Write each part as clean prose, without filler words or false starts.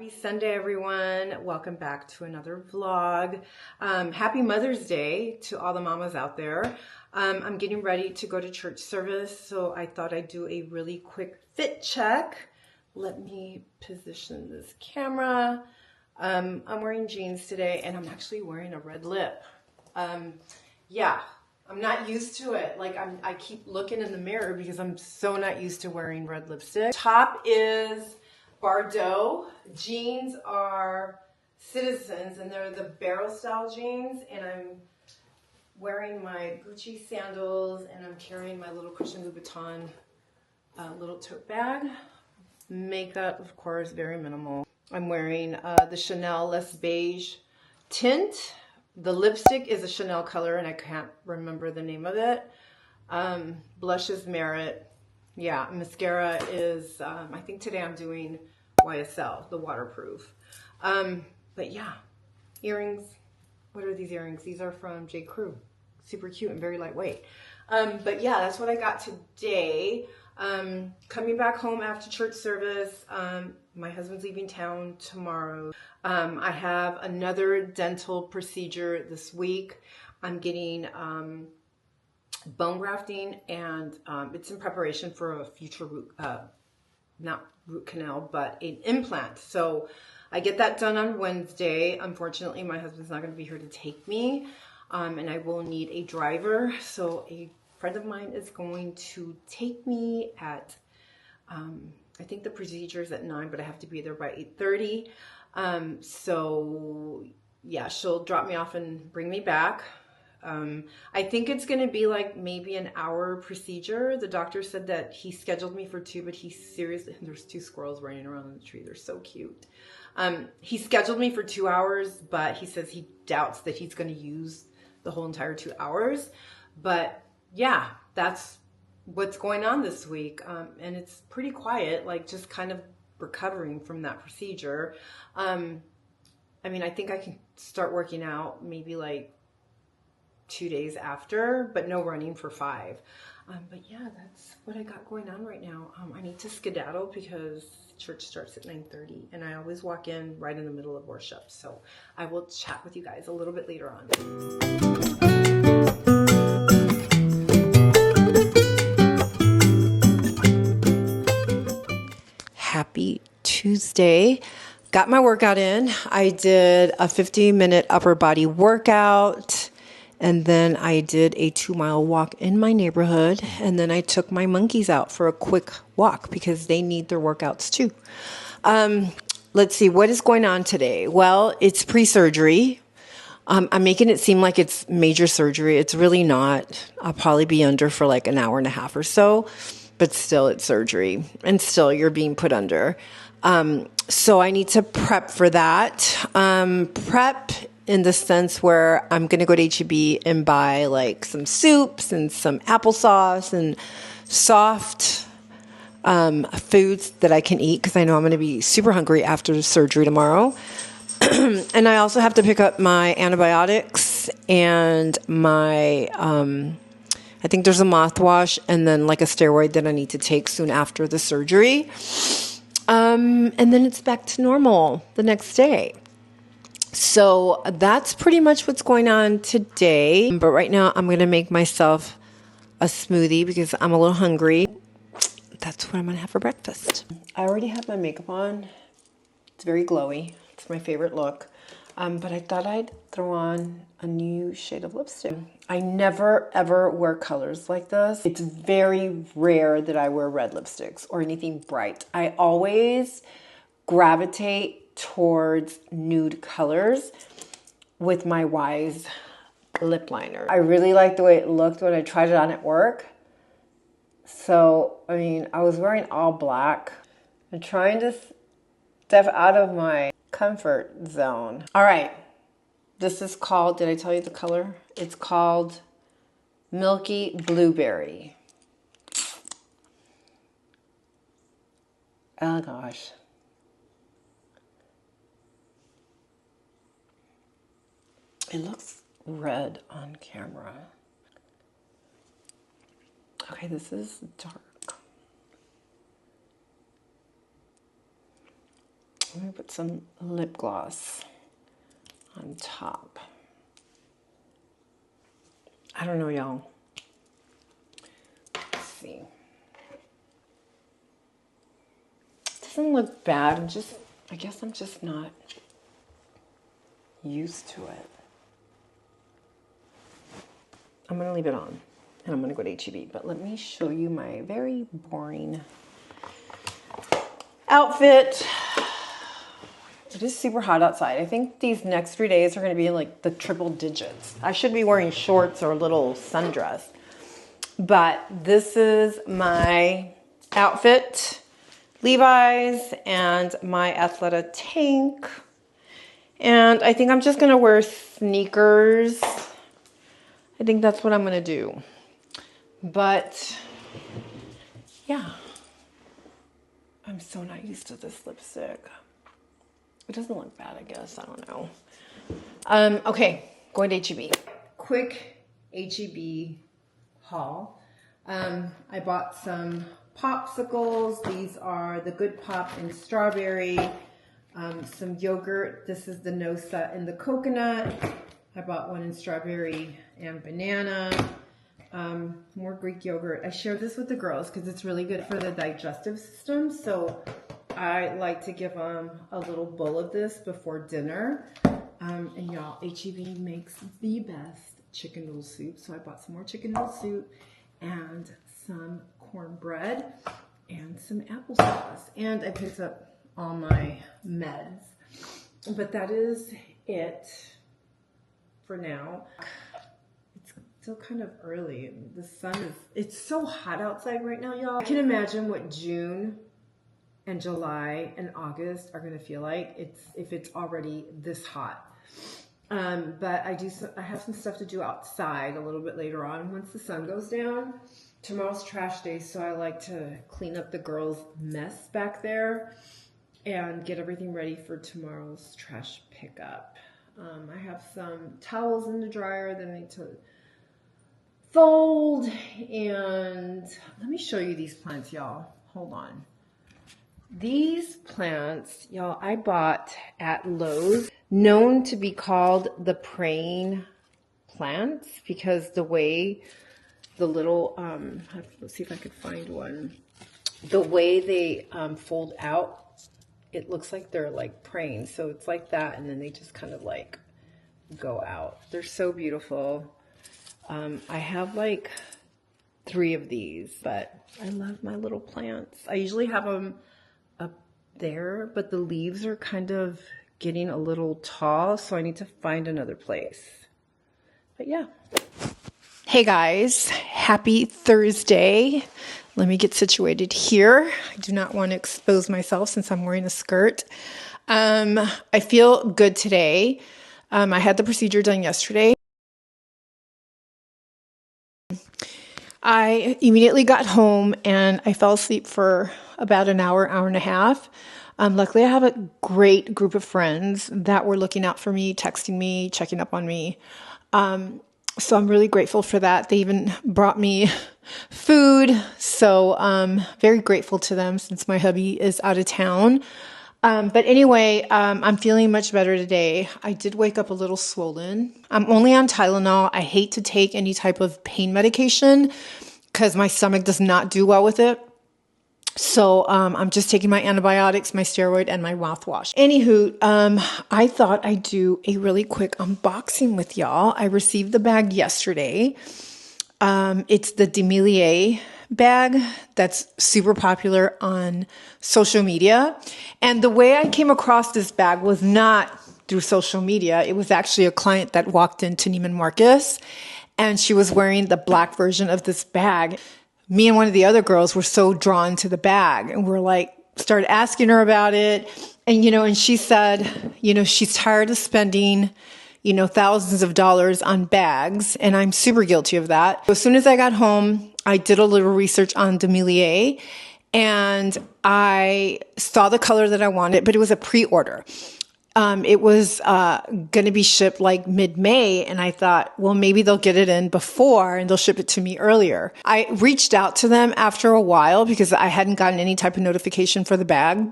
Happy Sunday, everyone. Welcome back to another vlog. Happy Mother's Day to all the mamas out there. I'm getting ready to go to church service, so I thought I'd do a really quick fit check. Let me position this camera. I'm wearing jeans today, and I'm actually wearing a red lip. Yeah, I'm not used to it. Like, I keep looking in the mirror because I'm so not used to wearing red lipstick. Top is Bordeaux. Jeans are Citizens, and they're the barrel style jeans, and I'm wearing my Gucci sandals, and I'm carrying my little Christian Louboutin little tote bag. Makeup, of course, very minimal. I'm wearing the Chanel Les Beige tint. The lipstick is a Chanel color, and I can't remember the name of it. Blush is Merit. Yeah, mascara is, I think today I'm doing YSL, the waterproof. But yeah, earrings. What are these earrings? These are from J. Crew. Super cute and very lightweight. But yeah, that's what I got today. Coming back home after church service. My husband's leaving town tomorrow. I have another dental procedure this week. I'm getting bone grafting, and it's in preparation for a future not root canal, but an implant. So I get that done on Wednesday. Unfortunately, my husband's not going to be here to take me, and I will need a driver. So a friend of mine is going to take me at, I think the procedure is at 9, but I have to be there by 8:30. So yeah, she'll drop me off and bring me back. I think it's going to be like maybe an hour procedure. The doctor said that he scheduled me for 2, but he seriously, there's 2 squirrels running around in the tree. They're so cute. He scheduled me for 2 hours, but he says he doubts that he's going to use the whole entire 2 hours. But yeah, that's what's going on this week. And it's pretty quiet, like just kind of recovering from that procedure. I mean, I think I can start working out maybe like 2 days after, but no running for 5. But yeah, that's what I got going on right now. I need to skedaddle because church starts at 9:30, and I always walk in right in the middle of worship. So I will chat with you guys a little bit later on. Happy Tuesday. Got my workout in. I did a 50-minute upper body workout, and then I did a 2-mile walk in my neighborhood, and then I took my monkeys out for a quick walk because they need their workouts too. Let's see, what is going on today? Well, it's pre-surgery. I'm making it seem like it's major surgery. It's really not. I'll probably be under for like an hour and a half or so, but still it's surgery, and still you're being put under. So I need to prep for that. Prep in the sense where I'm going to go to H-E-B and buy like some soups and some applesauce and soft foods that I can eat because I know I'm going to be super hungry after surgery tomorrow. And I also have to pick up my antibiotics and my, I think there's a mouthwash and then like a steroid that I need to take soon after the surgery. And then it's back to normal the next day. So that's pretty much what's going on today. But right now I'm going to make myself a smoothie because I'm a little hungry. That's what I'm going to have for breakfast. I already have my makeup on. It's very glowy. It's my favorite look. But I thought I'd throw on a new shade of lipstick. I never, ever wear colors like this. It's very rare that I wear red lipsticks or anything bright. I always gravitate towards nude colors with my Wise lip liner. I really like the way it looked when I tried it on at work. So, I mean, I was wearing all black. I'm trying to step out of my comfort zone. All right. This is called, did I tell you the color? It's called Milky Blueberry. Oh gosh. It looks red on camera. Okay, this is dark. Let me gonna put some lip gloss on top. I don't know, y'all. Let's see. It doesn't look bad. I guess I'm just not used to it. I'm gonna leave it on and I'm gonna go to H-E-B, but let me show you my very boring outfit. It is super hot outside. I think these next 3 days are going to be like the triple digits. I should be wearing shorts or a little sundress. But this is my outfit. Levi's and my Athleta tank. And I think I'm just going to wear sneakers. I think that's what I'm going to do. But yeah. I'm so not used to this lipstick. It doesn't look bad, I guess. I don't know. Okay, going to H-E-B. Quick H-E-B haul. I bought some popsicles. These are the Good Pop and strawberry. Some yogurt. This is the Nosa and the coconut. I bought one in strawberry and banana. More Greek yogurt. I shared this with the girls because it's really good for the digestive system. So I like to give them a little bowl of this before dinner. And y'all, H-E-B makes the best chicken noodle soup. So I bought some more chicken noodle soup and some cornbread and some applesauce. And I picked up all my meds. But that is it for now. It's still kind of early. The sun is, it's so hot outside right now, y'all. I can imagine what June and July and August are going to feel like if it's already this hot. But I have some stuff to do outside a little bit later on once the sun goes down. Tomorrow's trash day, so I like to clean up the girls' mess back there and get everything ready for tomorrow's trash pickup. I have some towels in the dryer that I need to fold, and let me show you these plants, y'all. Hold on. These plants, y'all, I bought at Lowe's, known to be called the praying plants because the way the little, let's see if I could find one. The way they fold out, it looks like they're like praying. So it's like that, and then they just kind of like go out. They're so beautiful. I have like 3 of these, but I love my little plants. I usually have them up there, but the leaves are kind of getting a little tall, so I need to find another place. But yeah. Hey guys, happy Thursday. Let me get situated here. I do not want to expose myself since I'm wearing a skirt. I feel good today. I had the procedure done yesterday. I immediately got home and I fell asleep for about an hour, hour and a half. Luckily, I have a great group of friends that were looking out for me, texting me, checking up on me. So I'm really grateful for that. They even brought me food. So very grateful to them since my hubby is out of town. But anyway, I'm feeling much better today. I did wake up a little swollen. I'm only on Tylenol. I hate to take any type of pain medication because my stomach does not do well with it. So I'm just taking my antibiotics, my steroid, and my mouthwash. Anywho, I thought I'd do a really quick unboxing with y'all. I received the bag yesterday. It's the DeMellier bag that's super popular on social media. And the way I came across this bag was not through social media. It was actually a client that walked into Neiman Marcus, and she was wearing the black version of this bag. Me and one of the other girls were so drawn to the bag, and we're like, started asking her about it. And, and she said, she's tired of spending, thousands of dollars on bags. And I'm super guilty of that. As soon as I got home, I did a little research on DeMellier, and I saw the color that I wanted, but it was a pre-order. It was going to be shipped like mid-May, and I thought, well, maybe they'll get it in before and they'll ship it to me earlier. I reached out to them after a while because I hadn't gotten any type of notification for the bag.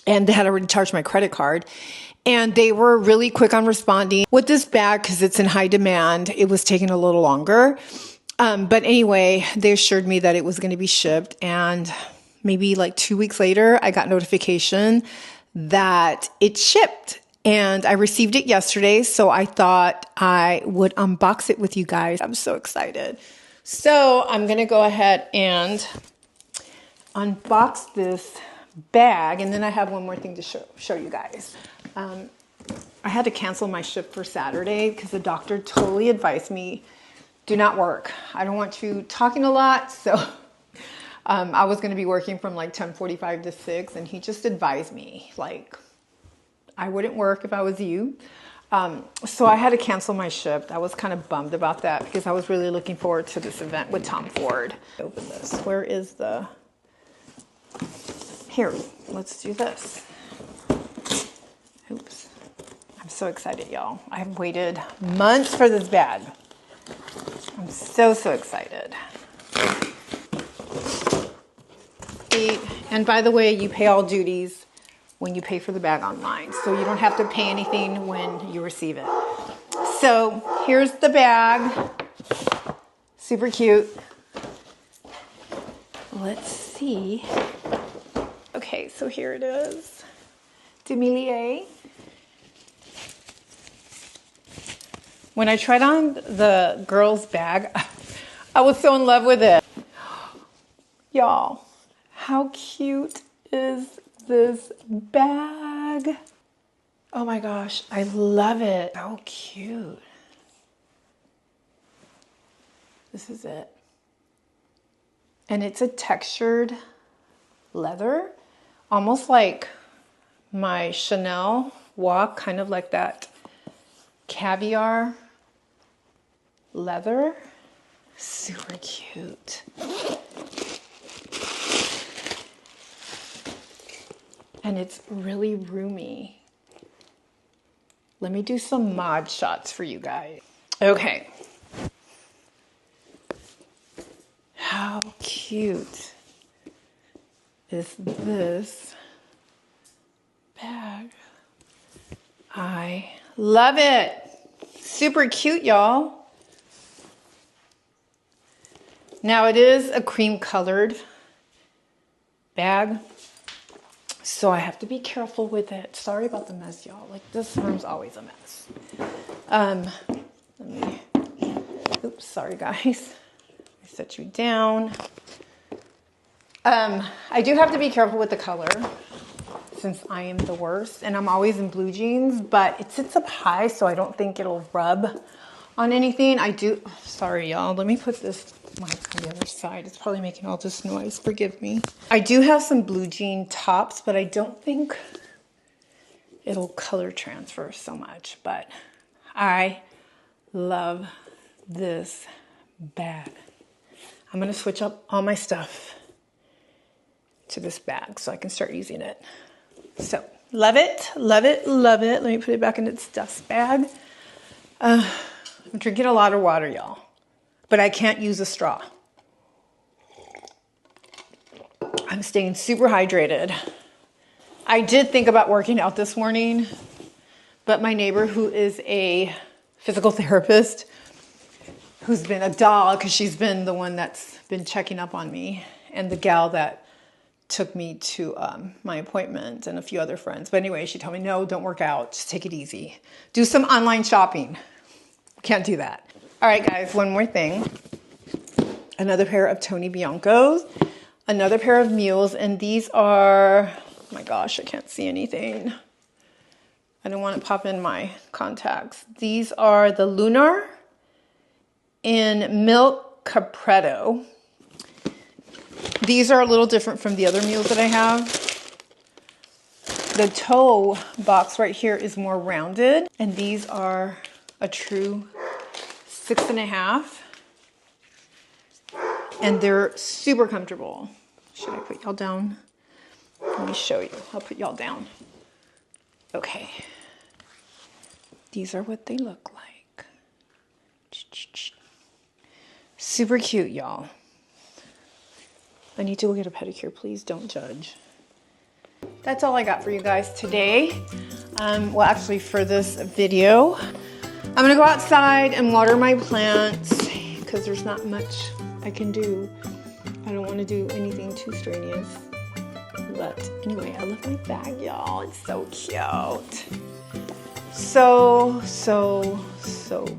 and they had already charged my credit card. And they were really quick on responding. With this bag, because it's in high demand, it was taking a little longer. But anyway, they assured me that it was going to be shipped. And maybe like 2 weeks later, I got notification that it shipped. And I received it yesterday. So I thought I would unbox it with you guys. I'm so excited. So I'm going to go ahead and unbox this bag. And then I have one more thing to show you guys. I had to cancel my shift for Saturday because the doctor totally advised me, do not work. I don't want you talking a lot. So I was going to be working from like 10:45 to 6, and he just advised me, like, I wouldn't work if I was you. So I had to cancel my shift. I was kind of bummed about that because I was really looking forward to this event with Tom Ford. Open this. Where is the... Here, let's do this. Oops. I'm so excited, y'all. I've waited months for this bag. I'm so, so excited. And by the way, you pay all duties when you pay for the bag online. So you don't have to pay anything when you receive it. So here's the bag. Super cute. Let's see. Okay, so here it is. DeMellier. When I tried on the girl's bag, I was so in love with it. Y'all, how cute is this bag? Oh my gosh, I love it. How cute. This is it. And it's a textured leather, almost like my Chanel walk, kind of like that caviar leather. Super cute. And it's really roomy. Let me do some mod shots for you guys. Okay. How cute is this bag? I love it. Super cute, y'all. Now it is a cream colored bag, so I have to be careful with it. Sorry about the mess, y'all. Like, this room's always a mess. Oops, sorry guys. I set you down. I do have to be careful with the color since I am the worst, and I'm always in blue jeans, but it sits up high, so I don't think it'll rub on anything. Sorry y'all, let me put this mic on the other side. It's probably making all this noise, forgive me. I do have some blue jean tops, but I don't think it'll color transfer so much, but I love this bag. I'm gonna switch up all my stuff to this bag so I can start using it. So, love it, love it, love it. Let me put it back in its dust bag. I'm drinking a lot of water, y'all, but I can't use a straw. I'm staying super hydrated. I did think about working out this morning, but my neighbor, who is a physical therapist, who's been a doll because she's been the one that's been checking up on me, and the gal that took me to my appointment, and a few other friends. But anyway, she told me, no, don't work out. Just take it easy. Do some online shopping. Can't do that. All right, guys, one more thing. Another pair of Tony Biancos, another pair of Mules, and these are, oh my gosh, I can't see anything. I don't want to pop in my contacts. These are the Lunar in Milk Capretto. These are a little different from the other Mules that I have. The toe box right here is more rounded, and these are a true 6.5, and they're super comfortable. Should I put y'all down? Let me show you. I'll put y'all down. Okay. These are what they look like. Super cute, y'all. I need to go get a pedicure. Please don't judge. that's all I got for you guys today. Well, actually for this video, I'm gonna go outside and water my plants because there's not much I can do. I don't want to do anything too strenuous. But anyway, I love my bag, y'all. It's so cute. So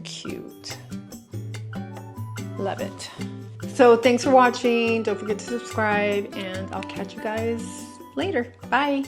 cute. Love it. So thanks for watching. Don't forget to subscribe, and I'll catch you guys later. Bye.